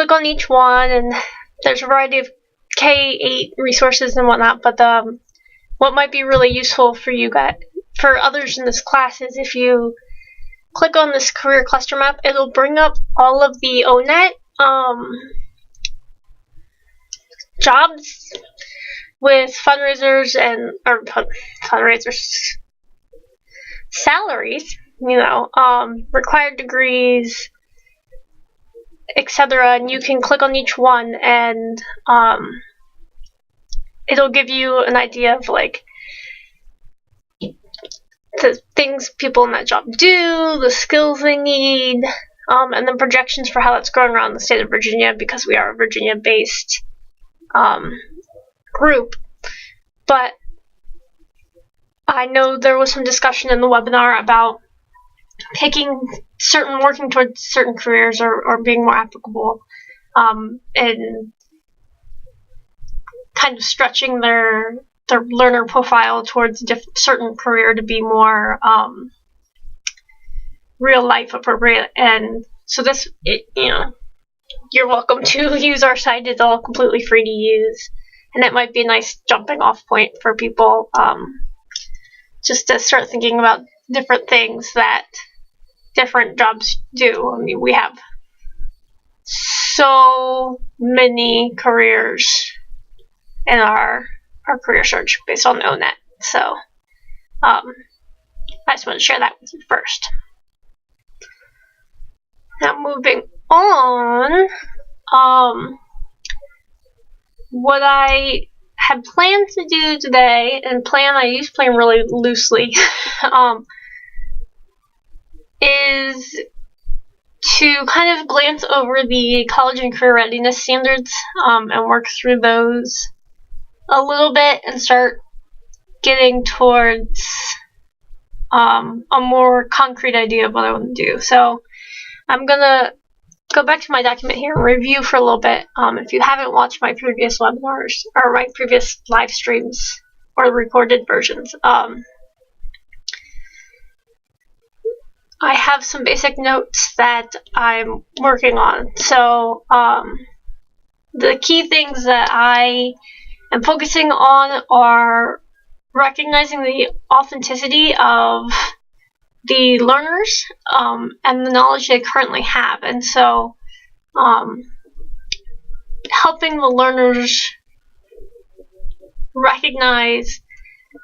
click on each one, and there's a variety of K-8 resources and whatnot, but what might be really useful for you guys, for others in this class, is if you click on this career cluster map, it'll bring up all of the ONET jobs with fundraisers salaries, required degrees, etc. And you can click on each one, and it'll give you an idea of like the things people in that job do, the skills they need, and then projections for how that's growing around the state of Virginia, because we are a Virginia-based group. But I know there was some discussion in the webinar about working towards certain careers or being more applicable, and kind of stretching their learner profile towards a certain career to be more real life appropriate. And so you're welcome to use our site. It's all completely free to use, and it might be a nice jumping off point for people, just to start thinking about different things that different jobs do. I mean, we have so many careers in our career search based on ONET. So I just want to share that with you first. Now moving on, what I had planned to do today, and I use plan really loosely, is to kind of glance over the college and career readiness standards, and work through those a little bit and start getting towards a more concrete idea of what I want to do. So I'm going to go back to my document here and review for a little bit. If you haven't watched my previous webinars or my previous live streams or recorded versions, I have some basic notes that I'm working on. So the key things that I am focusing on are recognizing the authenticity of the learners, and the knowledge they currently have. And so helping the learners recognize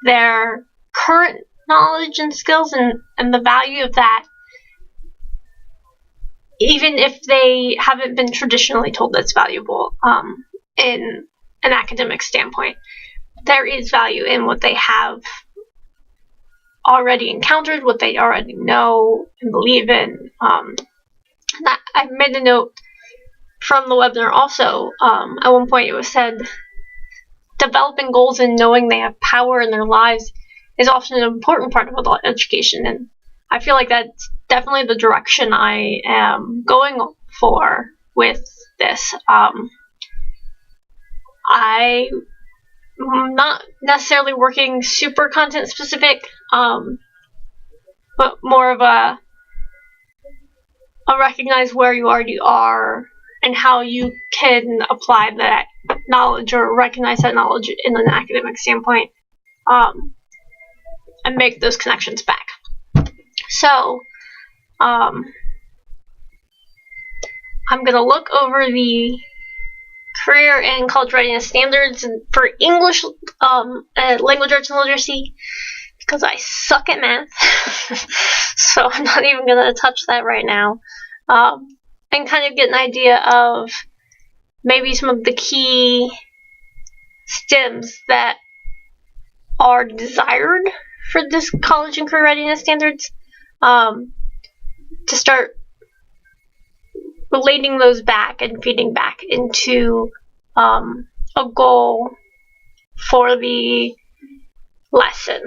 their current knowledge and skills and the value of that, even if they haven't been traditionally told that's valuable in an academic standpoint. There is value in what they have already encountered, what they already know and believe in. I made a note from the webinar also. At one point it was said, developing goals and knowing they have power in their lives is often an important part of adult education, and I feel like that's definitely the direction I am going for with this. I'm not necessarily working super content specific, but more of a recognize where you already are and how you can apply that knowledge or recognize that knowledge in an academic standpoint, and make those connections back. So I'm going to look over the career and college readiness standards for English, language arts and literacy, because I suck at math. So I'm not even going to touch that right now, and kind of get an idea of maybe some of the key stems that are desired for this college and career readiness standards, to start relating those back and feeding back into a goal for the lesson.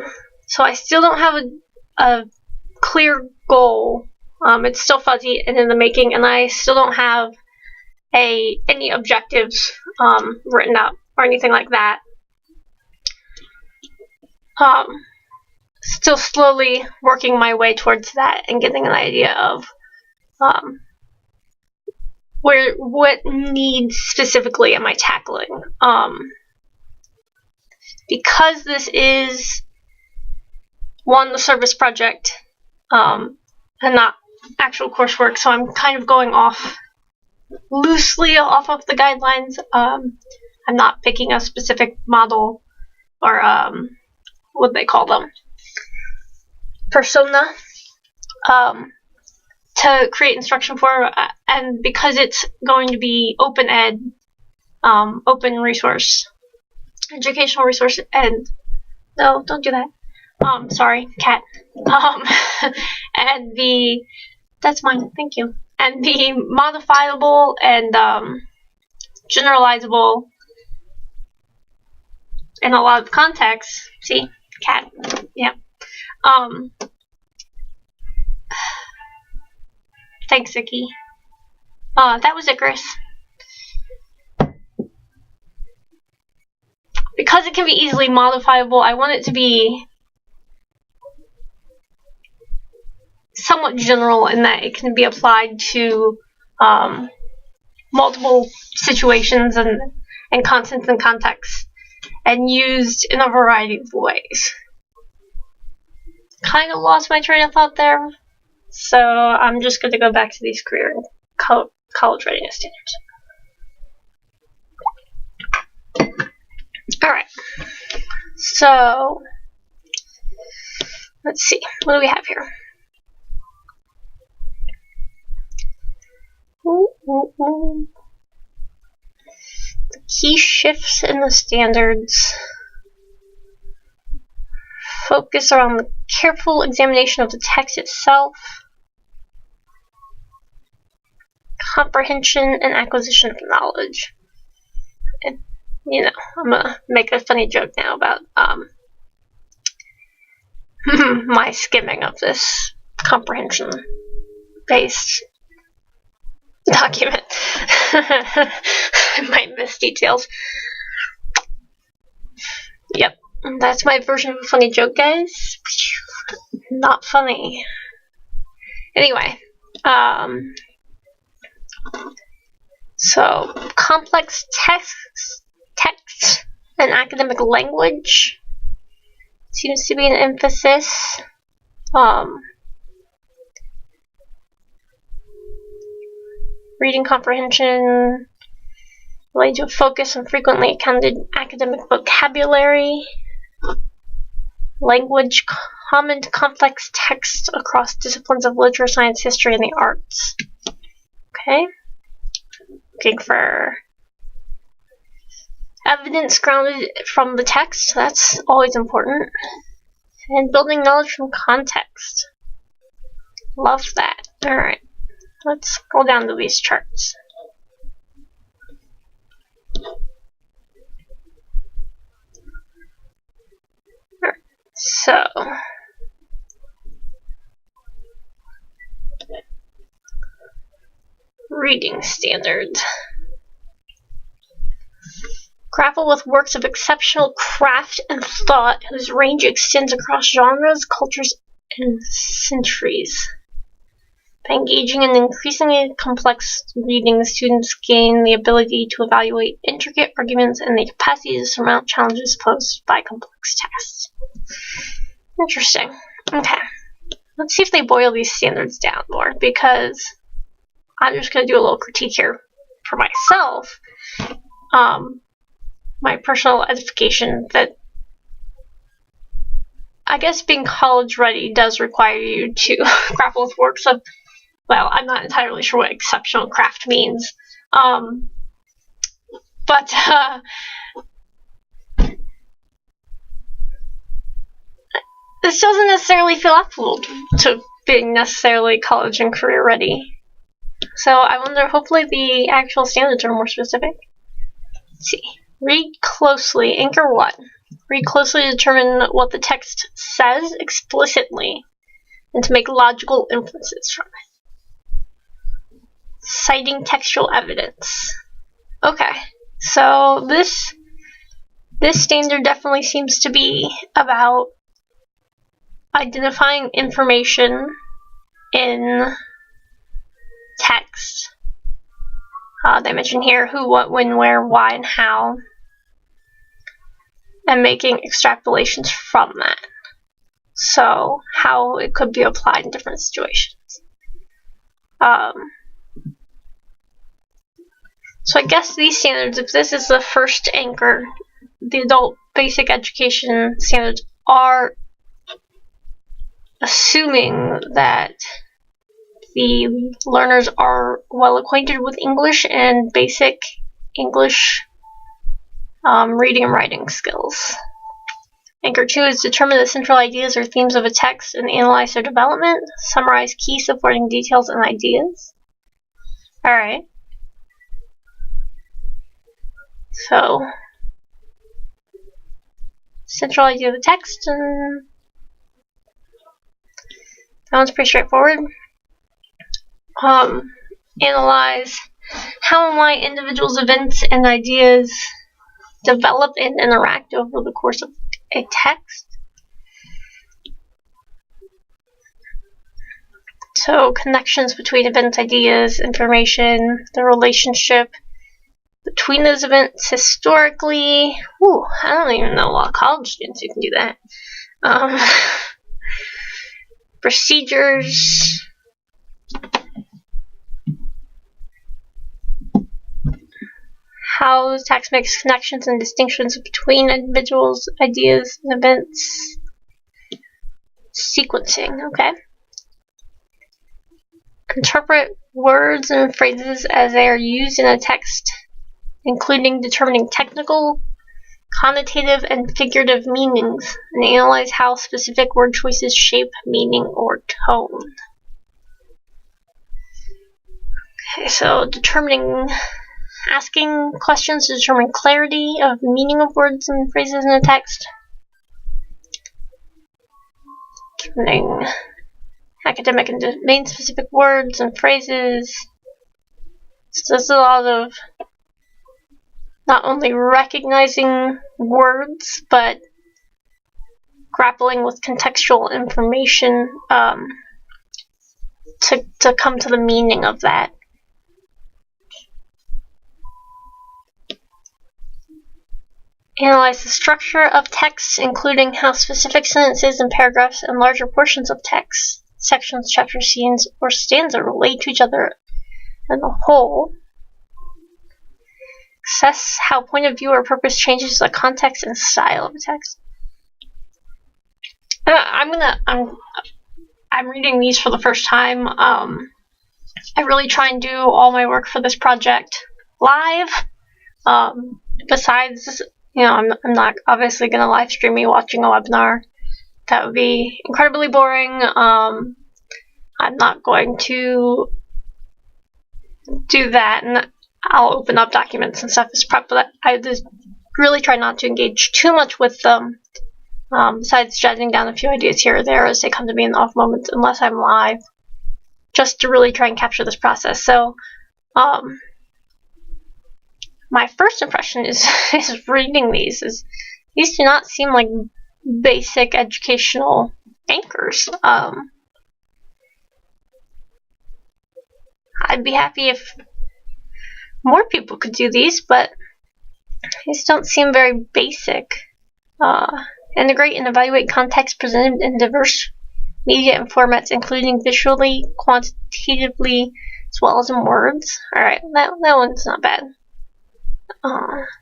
So I still don't have a clear goal. It's still fuzzy and in the making, and I still don't have any objectives written up or anything like that. Still slowly working my way towards that and getting an idea of what needs specifically am I tackling? Because this is the service project, and not actual coursework, so I'm kind of going loosely off of the guidelines. I'm not picking a specific model or what do they call them? Persona to create instruction for, and because it's going to be OpenABE, open resource, educational resource, and no, don't do that. Sorry, cat. And that's mine. Thank you. And the modifiable and generalizable in a lot of contexts. See, cat. Yeah. Thanks, Vicky. That was Icarus. Because it can be easily modifiable, I want it to be somewhat general in that it can be applied to multiple situations and contents and contexts, and used in a variety of ways. Kind of lost my train of thought there, so I'm just going to go back to these career and college readiness standards. Alright, so let's see, what do we have here? The key shifts in the standards focus around the careful examination of the text itself, comprehension and acquisition of knowledge. And, I'm gonna make a funny joke now about my skimming of this comprehension-based document. I might miss details. Yep, that's my version of a funny joke, guys. Not funny. Anyway, so complex text and academic language seems to be an emphasis. Reading comprehension, related to a focus on frequently encountered academic vocabulary, language common to complex text across disciplines of literature, science, history, and the arts. Okay. Looking for evidence grounded from the text, that's always important. And building knowledge from context. Love that. Alright. Let's scroll down to these charts. Alright, so reading standards. Grapple with works of exceptional craft and thought whose range extends across genres, cultures, and centuries. By engaging in increasingly complex reading, students gain the ability to evaluate intricate arguments and the capacity to surmount challenges posed by complex texts. Interesting. Okay. Let's see if they boil these standards down more, because I'm just going to do a little critique here for myself. My personal edification that I guess being college ready does require you to grapple with works of, well, I'm not entirely sure what exceptional craft means, but this doesn't necessarily feel applicable to being necessarily college and career ready. So I wonder, hopefully the actual standards are more specific. Let's see. Read closely. Anchor 1. Read closely to determine what the text says explicitly and to make logical inferences from it. Citing textual evidence. Okay, so this standard definitely seems to be about identifying information in text They mention here who, what, when, where, why, and how, and making extrapolations from that. So how it could be applied in different situations. So I guess these standards, if this is the first anchor, the adult basic education standards are assuming that the learners are well acquainted with English and basic English reading and writing skills. Anchor 2 is determine the central ideas or themes of a text and analyze their development. Summarize key supporting details and ideas. Alright. So, central idea of the text, and that one's pretty straightforward. Analyze how and why individuals, events, and ideas develop and interact over the course of a text. So, connections between events, ideas, information, the relationship between those events historically. I don't even know a lot of college students who can do that. Procedures. How the text makes connections and distinctions between individuals, ideas, and events. Sequencing, okay. Interpret words and phrases as they are used in a text, including determining technical, connotative, and figurative meanings, and analyze how specific word choices shape meaning or tone. Okay, so asking questions to determine clarity of meaning of words and phrases in a text. Determining academic and domain-specific words and phrases. So there's a lot of not only recognizing words, but grappling with contextual information to come to the meaning of that. Analyze the structure of text, including how specific sentences and paragraphs and larger portions of text, sections, chapters, scenes, or stanza relate to each other and the whole. Assess how point of view or purpose changes the context and style of a text. I'm reading these for the first time. I really try and do all my work for this project live. Besides, I'm not obviously going to live stream me watching a webinar. That would be incredibly boring. I'm not going to do that, and I'll open up documents and stuff as prep, but I just really try not to engage too much with them, besides jotting down a few ideas here or there as they come to me in the off moments, unless I'm live, just to really try and capture this process. So, my first impression is reading these. These do not seem like basic educational anchors. I'd be happy if more people could do these, but these don't seem very basic. Integrate and evaluate context presented in diverse media and formats, including visually, quantitatively, as well as in words. Alright, that one's not bad.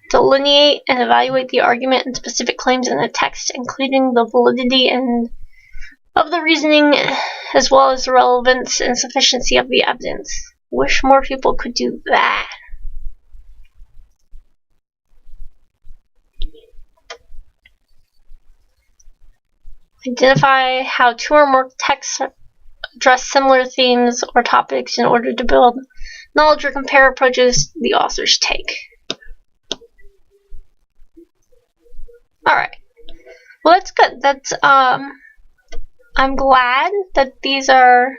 Delineate and evaluate the argument and specific claims in a text, including the validity and of the reasoning, as well as the relevance and sufficiency of the evidence. Wish more people could do that. Identify how two or more texts address similar themes or topics in order to build knowledge or compare approaches the authors take. Alright. Well, that's good. I'm glad that these are,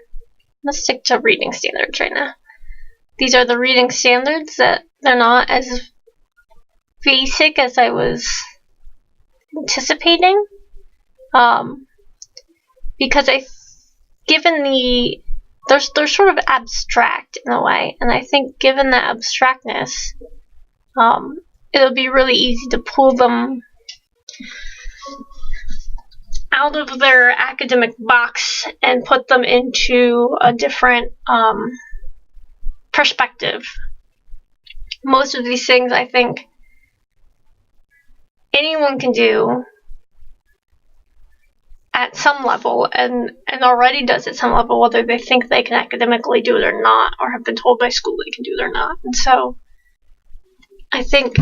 let's stick to reading standards right now. These are the reading standards, that they're not as basic as I was anticipating. Because given the they're sort of abstract in a way, and I think given that abstractness, it'll be really easy to pull them out of their academic box and put them into a different perspective. Most of these things, I think, anyone can do at some level, and already does at some level, whether they think they can academically do it or not, or have been told by school they can do it or not. And so I think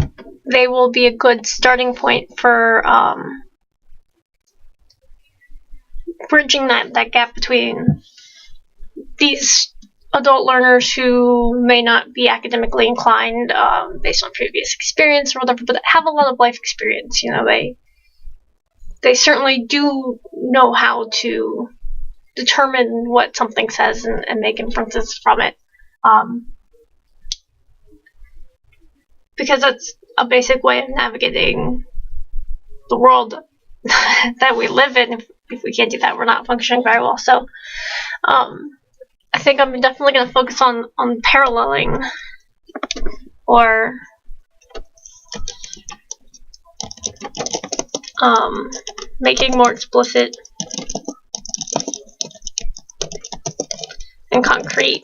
they will be a good starting point for bridging that gap between these adult learners who may not be academically inclined based on previous experience or whatever, but have a lot of life experience. They certainly do know how to determine what something says and make inferences from it. Because that's a basic way of navigating the world that we live in. If we can't do that, we're not functioning very well. So I think I'm definitely going to focus on paralleling, or making more explicit and concrete.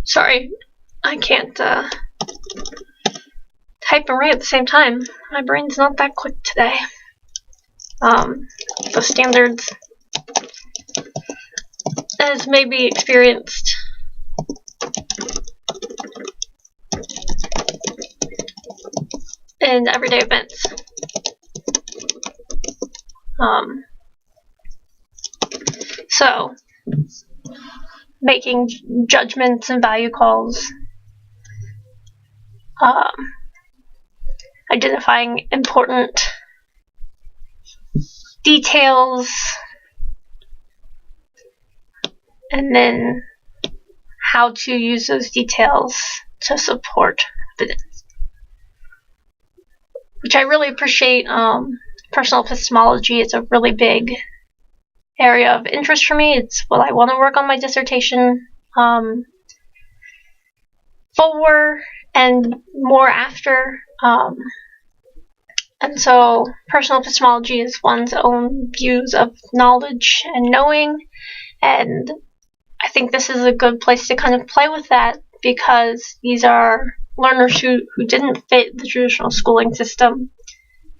Sorry, I can't type and write at the same time. My brain's not that quick today. The standards, as may be experienced in everyday events. So, making judgments and value calls, identifying important details, and then how to use those details to support evidence. Which I really appreciate. Personal epistemology is a really big area of interest for me. It's what I want to work on my dissertation for and more after. And so personal epistemology is one's own views of knowledge and knowing, and I think this is a good place to kind of play with that, because these are learners who didn't fit the traditional schooling system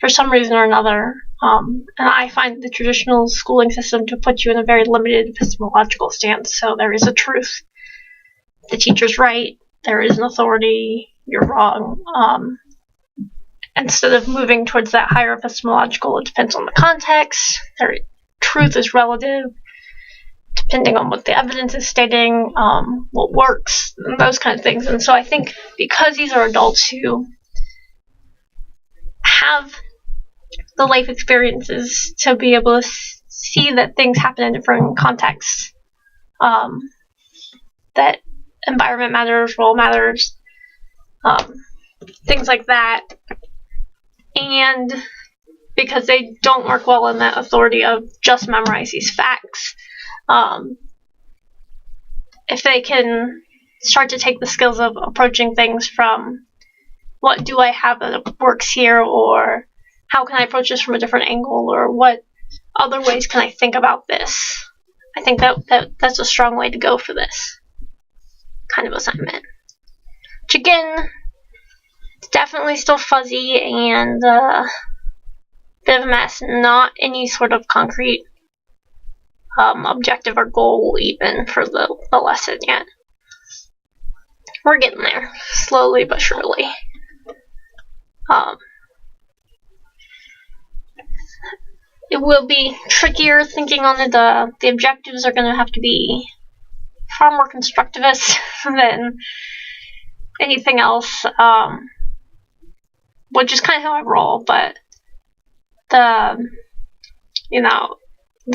for some reason or another. And I find the traditional schooling system to put you in a very limited epistemological stance. So there is a truth. The teacher's right. There is an authority. You're wrong. Instead of moving towards that higher epistemological, it depends on the context. Truth is relative, depending on what the evidence is stating, what works, and those kind of things. And so I think because these are adults who have the life experiences to be able to see that things happen in different contexts, that environment matters, role matters, things like that, and because they don't work well in that authority of just memorize these facts, if they can start to take the skills of approaching things from what do I have that works here, or how can I approach this from a different angle, or what other ways can I think about this, I think that's a strong way to go for this kind of assignment. Which again, it's definitely still fuzzy and bit of a mess, not any sort of concrete objective or goal even for the lesson yet. We're getting there, slowly but surely. It will be trickier thinking on it. The objectives are going to have to be far more constructivist than anything else, which is kind of how I roll, but the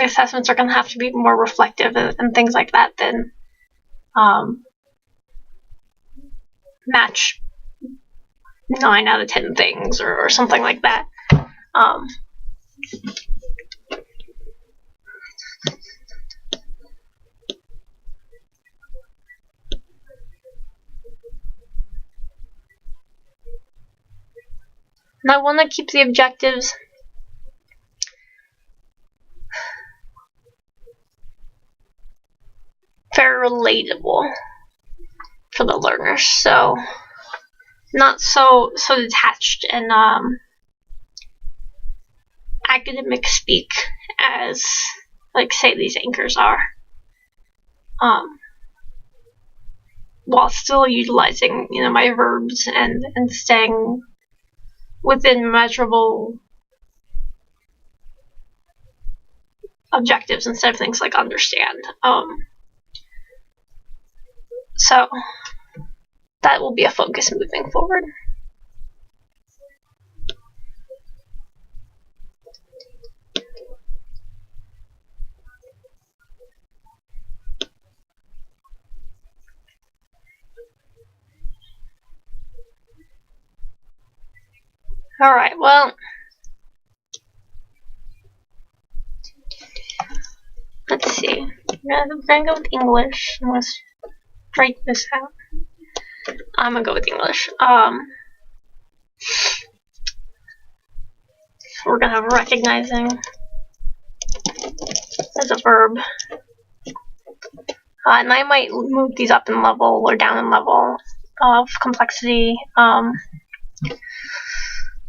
assessments are going to have to be more reflective and things like that than match 9 out of 10 things or something like that. And I want to keep the objectives very relatable for the learners, so not so detached and academic speak as, like, say, these anchors are, while still utilizing, you know, my verbs and staying within measurable objectives instead of things like understand. So that will be a focus moving forward. Alright, well, let's see. We're gonna go with English. I'm gonna strike this out. I'm gonna go with English. We're gonna have recognizing as a verb. And I might move these up in level or down in level of complexity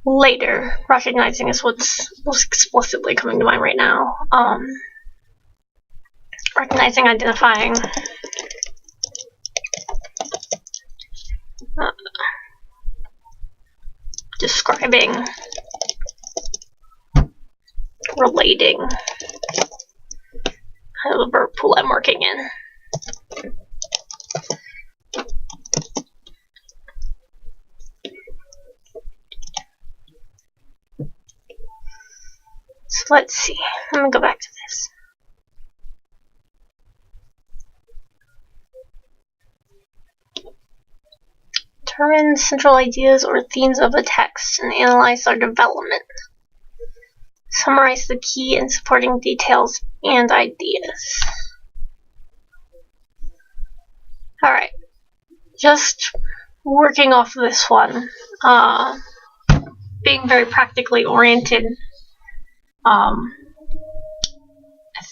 later. Recognizing is what's most explicitly coming to mind right now. Recognizing, identifying, describing, relating, kind of a verb pool I'm working in. So let's see. Let me go back to this. Determine central ideas or themes of a text and analyze their development. Summarize the key and supporting details and ideas. Alright, just working off of this one, being very practically oriented. I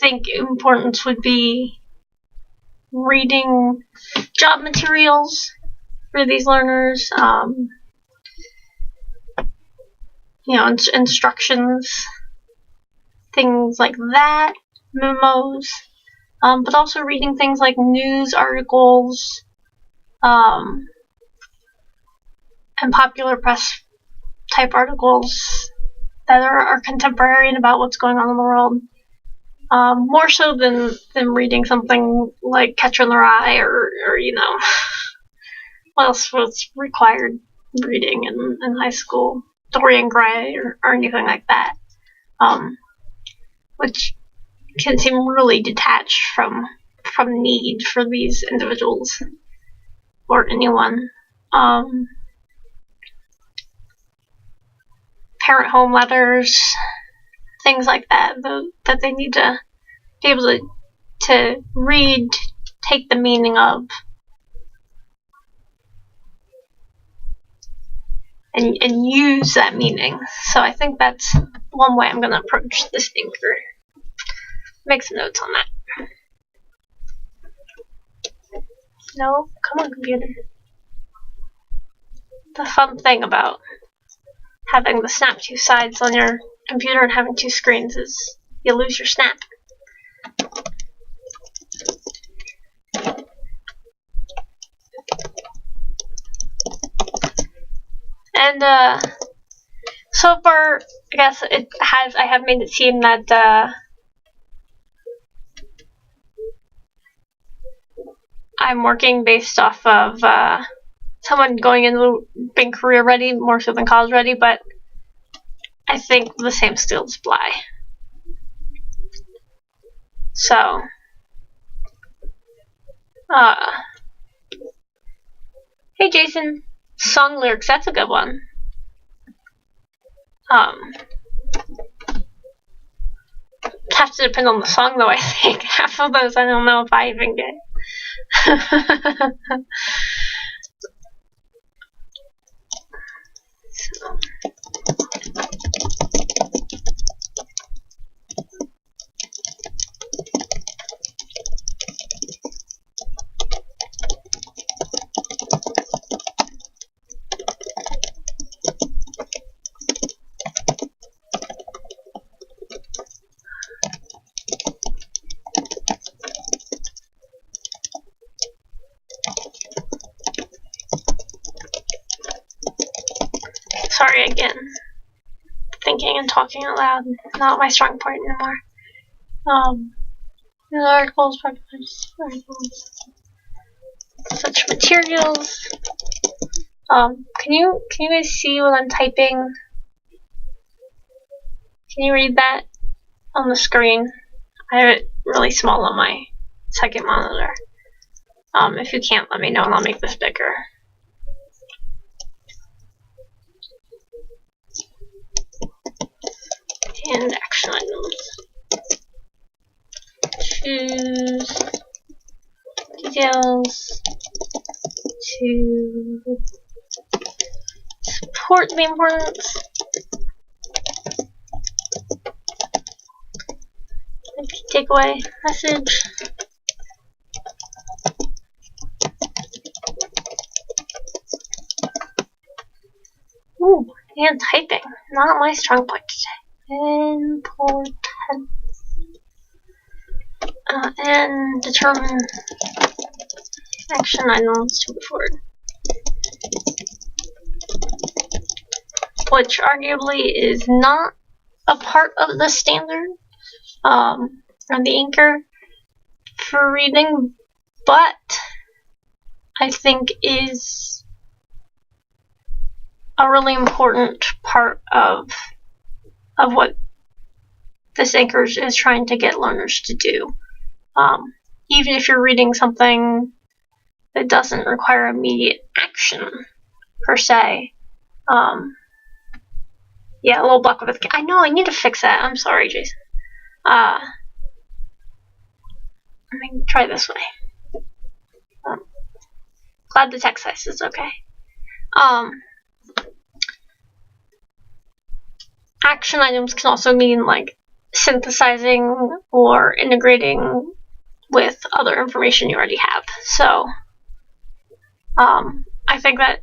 think importance would be reading job materials for these learners, you know, instructions, things like that, memos, but also reading things like news articles, and popular press type articles that are contemporary and about what's going on in the world. More so than reading something like Catcher in the Rye or you know, what else was required reading in high school, Dorian Gray or anything like that, which can seem really detached from need for these individuals or anyone. Parent home letters, things like that, that they need to be able to read, take the meaning of, and use that meaning. So I think that's one way I'm going to approach this anchor. Make some notes on that. No, come on, computer. The fun thing about having the snap two sides on your computer and having two screens is you lose your snap. And so far, I guess I have made it seem that I'm working based off of someone going into being career ready more so than college ready, but I think the same skills apply. So, hey Jason, song lyrics, that's a good one. Have to depend on the song though, I think. Half of those I don't know if I even get. So, sorry again. Thinking and talking out loud, not my strong point anymore. The articles, such materials. Can you guys see what I'm typing? Can you read that on the screen? I have it really small on my second monitor. If you can't, let me know and I'll make this bigger. And action items. Choose details to support the importance. Takeaway message. Ooh, and typing. Not my strong point today. Important. And determine action items to move forward. Which arguably is not a part of the standard from the anchor for reading, but I think is a really important part of what this anchor is trying to get learners to do. Even if you're reading something that doesn't require immediate action per se. Yeah, a little block with it. I know, I need to fix that. I'm sorry, Jason. Let me try this way. Glad the text size is okay. Action items can also mean like synthesizing or integrating with other information you already have. So I think that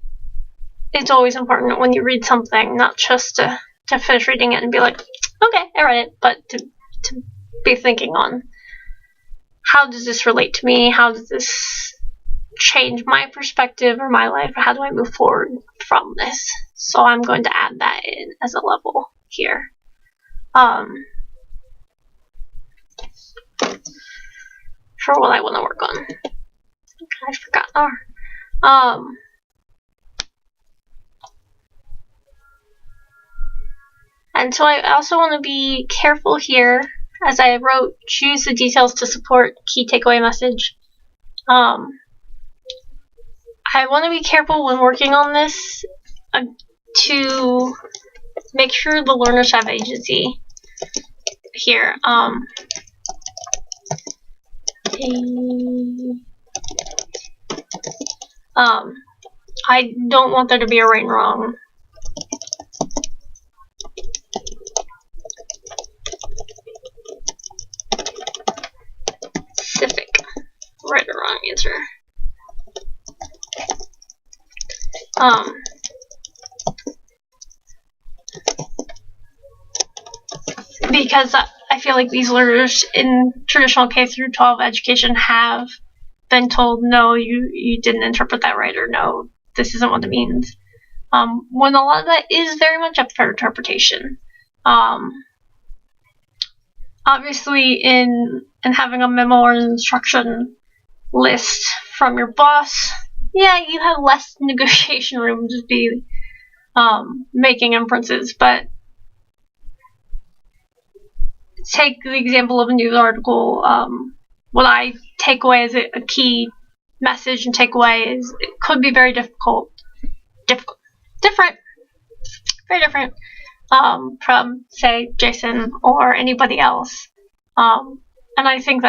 it's always important when you read something, not just to finish reading it and be like, okay, I read it, but to be thinking on how does this relate to me? How does this change my perspective or my life? Or how do I move forward from this? So I'm going to add that in as a level here. For what I want to work on. Okay, I forgot R. And so I also want to be careful here, as I wrote, choose the details to support key takeaway message. I want to be careful when working on this to make sure the learners have agency here. I don't want there to be a right and wrong. Specific right or wrong answer. Because I feel like these learners in traditional K through 12 education have been told, no, you didn't interpret that right, or no, this isn't what it means. When a lot of that is very much up for interpretation. Obviously, in having a memo or an instruction list from your boss, yeah, you have less negotiation room to be making inferences, but take the example of a news article. What I take away as a key message and takeaway is it could be very different, very different from, say, Jason or anybody else. And I think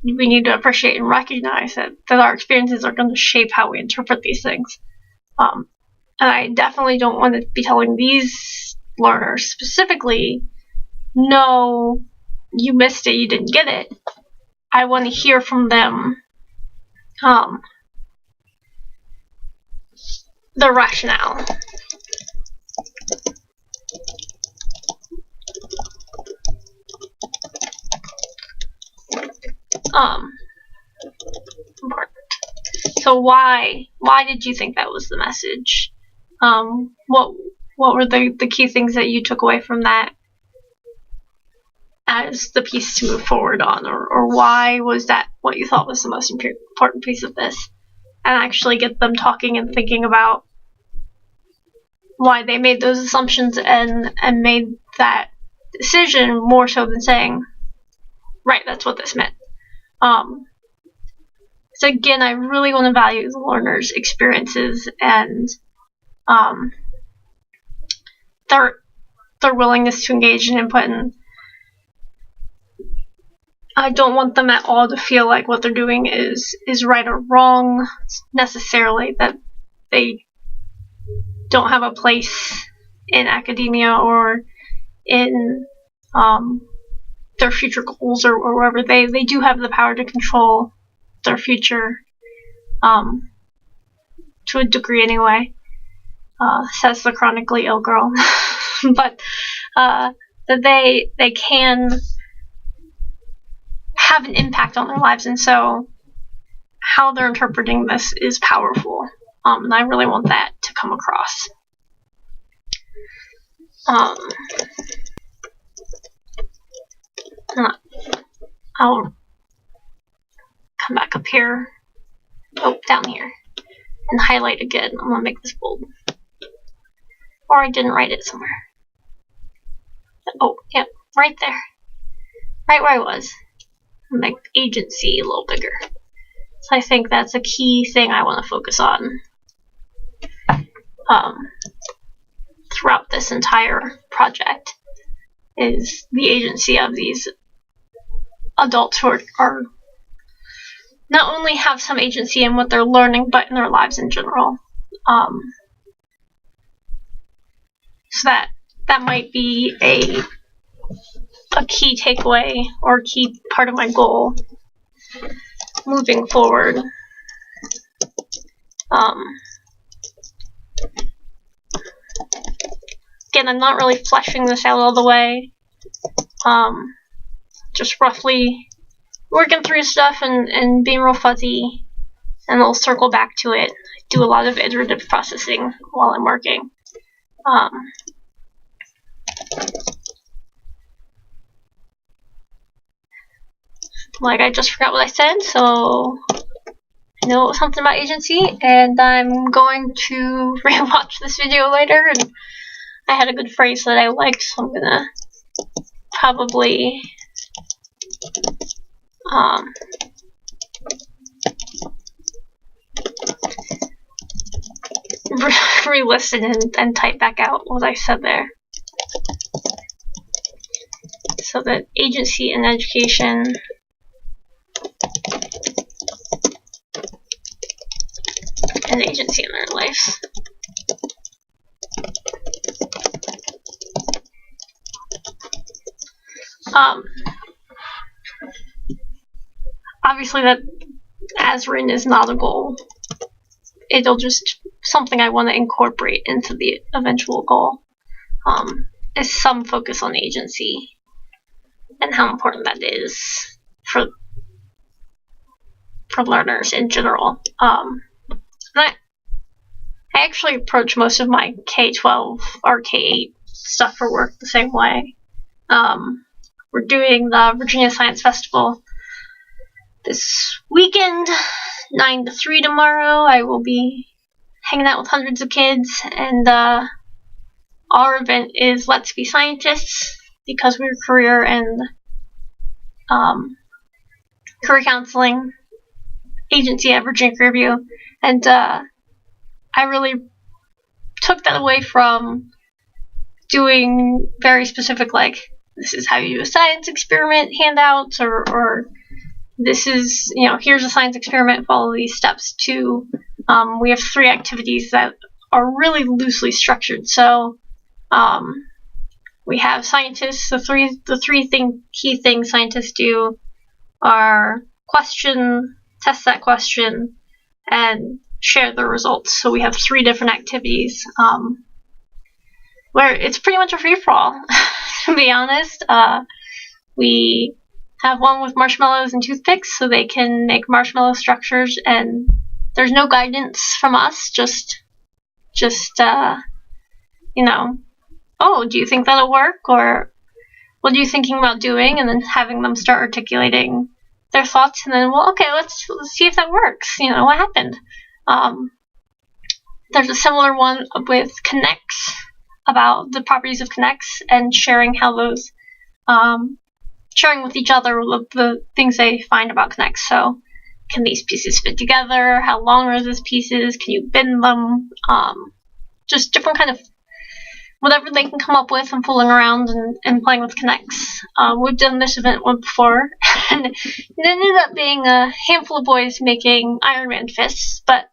we need to appreciate and recognize that our experiences are going to shape how we interpret these things. And I definitely don't want to be telling these learners specifically, no, you missed it, you didn't get it. I want to hear from them the rationale. Important. So why did you think that was the message? what were the key things that you took away from that as the piece to move forward on, or why was that what you thought was the most important piece of this, and actually get them talking and thinking about why they made those assumptions and made that decision, more so than saying, right, that's what this meant. So again, I really want to value the learners' experiences and their willingness to engage in input, and I don't want them at all to feel like what they're doing is right or wrong necessarily, that they don't have a place in academia or in their future goals or wherever. They do have the power to control their future, to a degree anyway, says the chronically ill girl. But that they can have an impact on their lives, and so how they're interpreting this is powerful, and I really want that to come across. I'll come back up here, down here, and highlight again. I'm gonna make this bold, or I didn't write it somewhere. Oh, yeah, right there, right where I was. Make agency a little bigger. So I think that's a key thing I want to focus on throughout this entire project, is the agency of these adults who are not only have some agency in what they're learning, but in their lives in general. So that might be a key takeaway or key part of my goal moving forward. Again, I'm not really fleshing this out all the way. Just roughly working through stuff and being real fuzzy, and I'll circle back to it. Do a lot of iterative processing while I'm working. Like, I just forgot what I said, so I know it was something about agency, and I'm going to rewatch this video later, and I had a good phrase that I liked, so I'm gonna probably re-listen and type back out what I said there. So that agency in education and agency in their lives. Obviously that as written is not a goal. It'll just something I want to incorporate into the eventual goal, is some focus on agency and how important that is for learners in general. And I actually approach most of my K-12 or K-8 stuff for work the same way. We're doing the Virginia Science Festival this weekend, 9 to 3 tomorrow. I will be hanging out with hundreds of kids, and our event is Let's Be Scientists, because we're career and career counseling agency at Virginia Career View, and I really took that away from doing very specific, like, this is how you do a science experiment handouts, or this is, here's a science experiment, follow these steps, to we have 3 activities that are really loosely structured. So we have scientists. The three key things scientists do are question, test that question, and share the results. So we have 3 different activities where it's pretty much a free-for-all, to be honest. We have one with marshmallows and toothpicks, so they can make marshmallow structures, and there's no guidance from us, just oh, do you think that'll work? Or what are you thinking about doing? And then having them start articulating their thoughts, and then, well, okay, let's see if that works. What happened? There's a similar one with connects, about the properties of connects and sharing how those, sharing with each other the things they find about connects. So, can these pieces fit together? How long are these pieces? Can you bend them? Just different kind of whatever they can come up with and fooling around and playing with connects. We've done this event one before, and it ended up being a handful of boys making Iron Man fists, but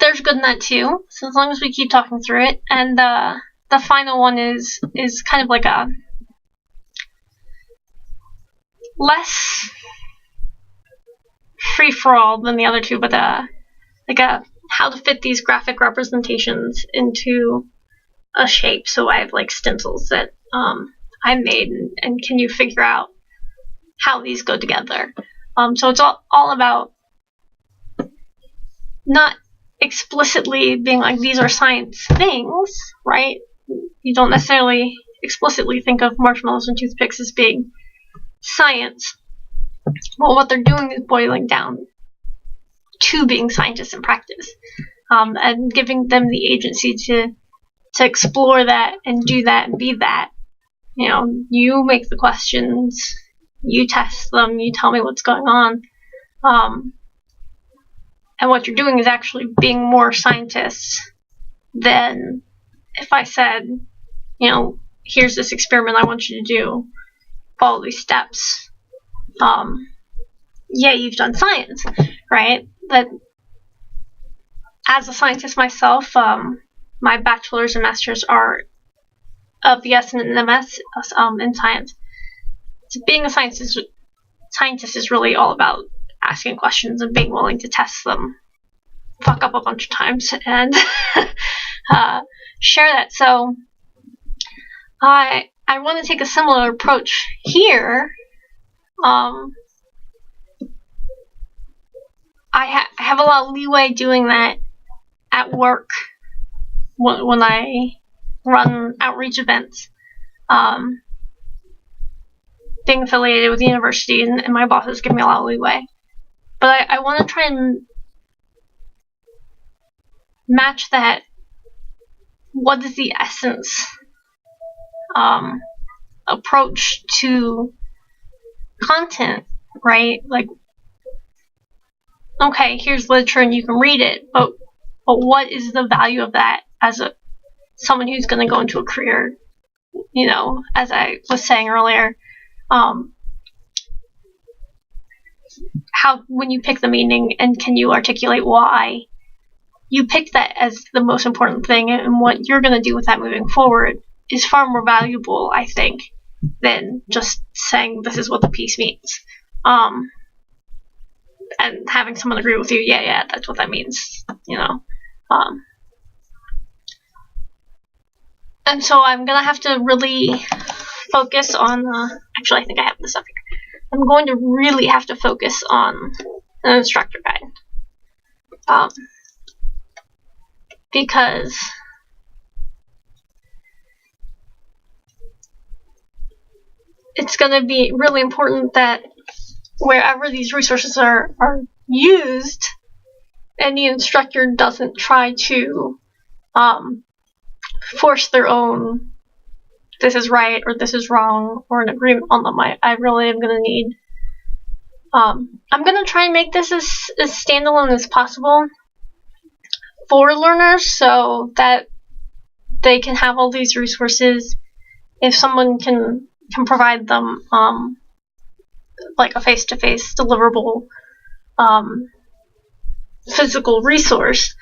there's good in that too, so as long as we keep talking through it. And the final one is kind of like a less free-for-all than the other two, but like a how to fit these graphic representations into a shape. So I have like stencils that I made, and can you figure out how these go together? So it's all about not explicitly being like, these are science things, right? You don't necessarily explicitly think of marshmallows and toothpicks as being science. Well, what they're doing is boiling down to being scientists in practice, and giving them the agency to explore that and do that and be that. You make the questions, you test them, you tell me what's going on, and what you're doing is actually being more scientists than if I said, here's this experiment I want you to do, follow these steps. Yeah, you've done science, right? But as a scientist myself, my bachelor's and master's are a BS and an MS in science. So being a scientist is really all about asking questions and being willing to test them, fuck up a bunch of times, and share that. So I want to take a similar approach here. I have a lot of leeway doing that at work when I run outreach events. Being affiliated with the university, and my bosses give me a lot of leeway. But I want to try and match that. What is the essence approach to content, right? Like, okay, here's literature and you can read it, but what is the value of that as someone who's going to go into a career? As I was saying earlier, how, when you pick the meaning and can you articulate why you pick that as the most important thing, and what you're going to do with that moving forward is far more valuable, I think, than just saying this is what the piece means. And having someone agree with you, yeah, that's what that means, And so I'm going to have to really focus on, actually I think I have this up here. I'm going to really have to focus on an instructor guide. Because it's going to be really important that wherever these resources are used, and the instructor doesn't try to force their own, this is right or this is wrong, or an agreement on them. I really am going to need, I'm going to try and make this as standalone as possible for learners, so that they can have all these resources. If someone can provide them like a face-to-face deliverable physical resource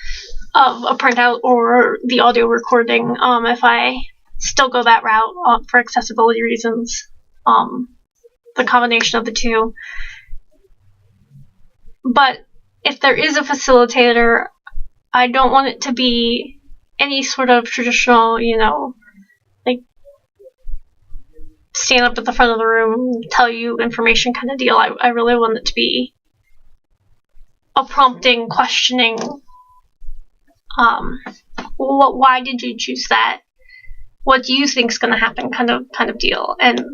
of a printout or the audio recording, if I still go that route for accessibility reasons, the combination of the two. But if there is a facilitator, I don't want it to be any sort of traditional, like stand up at the front of the room, tell you information kind of deal. I really want it to be a prompting, questioning, why did you choose that? What do you think is going to happen? Kind of deal, and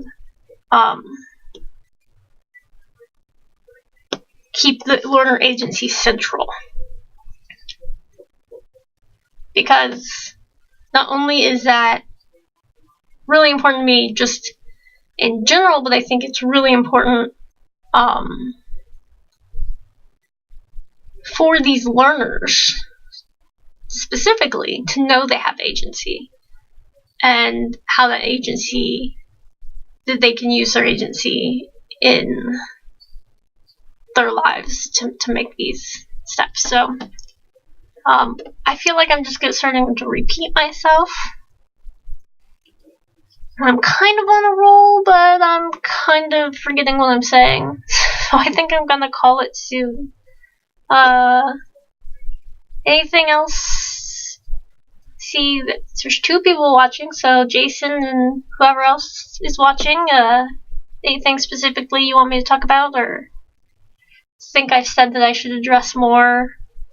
keep the learner agency central, because not only is that really important to me just in general, but I think it's really important for these learners specifically to know they have agency, and how that agency, that they can use their agency in their lives to make these steps. So I feel like I'm just starting to repeat myself. I'm kind of on a roll, but I'm kind of forgetting what I'm saying. So I think I'm gonna call it soon. Anything else? See, there's 2 people watching, so Jason and whoever else is watching. Anything specifically you want me to talk about, or think I've said that I should address more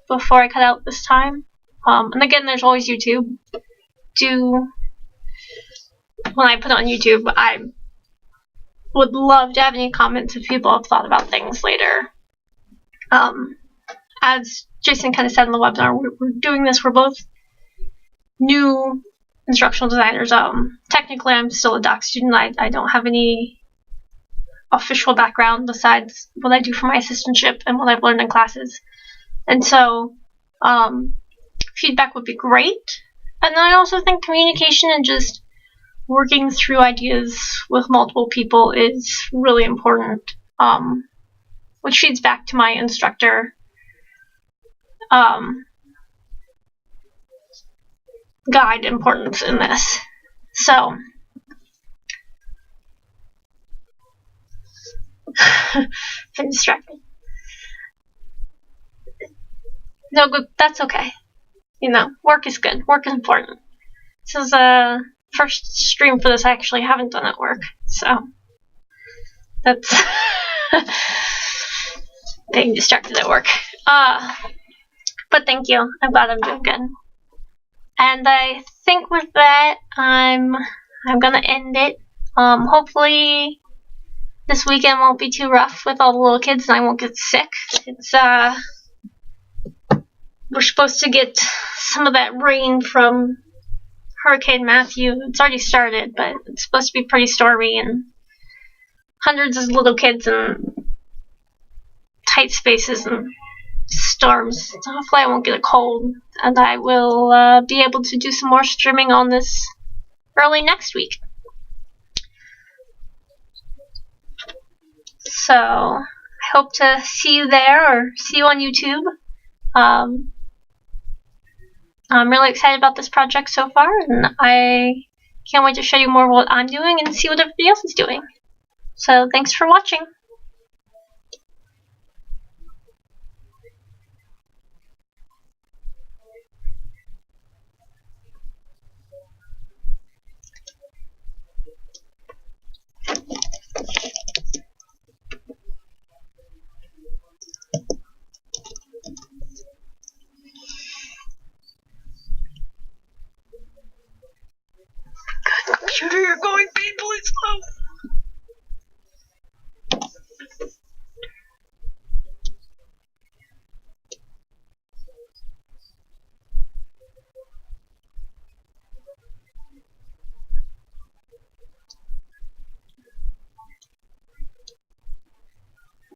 before I cut out this time? And again, there's always YouTube. When I put on YouTube, I would love to have any comments if people have thought about things later. As Jason kind of said in the webinar, we're doing this. We're both new instructional designers. Technically, I'm still a doc student. I don't have any official background besides what I do for my assistantship and what I've learned in classes. And so feedback would be great. And then I also think communication and just working through ideas with multiple people is really important, which feeds back to my instructor guide importance in this. So I'm distracted. No, good. That's okay. You know, work is good. Work is important. This is a first stream for this. I actually haven't done at work, so that's being distracted at work. But thank you. I'm glad I'm doing good. And I think with that, I'm gonna end it. Hopefully this weekend won't be too rough with all the little kids, and I won't get sick. It's we're supposed to get some of that rain from Hurricane Matthew. It's already started, but it's supposed to be pretty stormy, and hundreds of little kids in tight spaces and storms. So hopefully I won't get a cold, and I will be able to do some more streaming on this early next week. So I hope to see you there, or see you on YouTube. I'm really excited about this project so far, and I can't wait to show you more of what I'm doing and see what everybody else is doing. So thanks for watching. Computer, you're going painfully slow.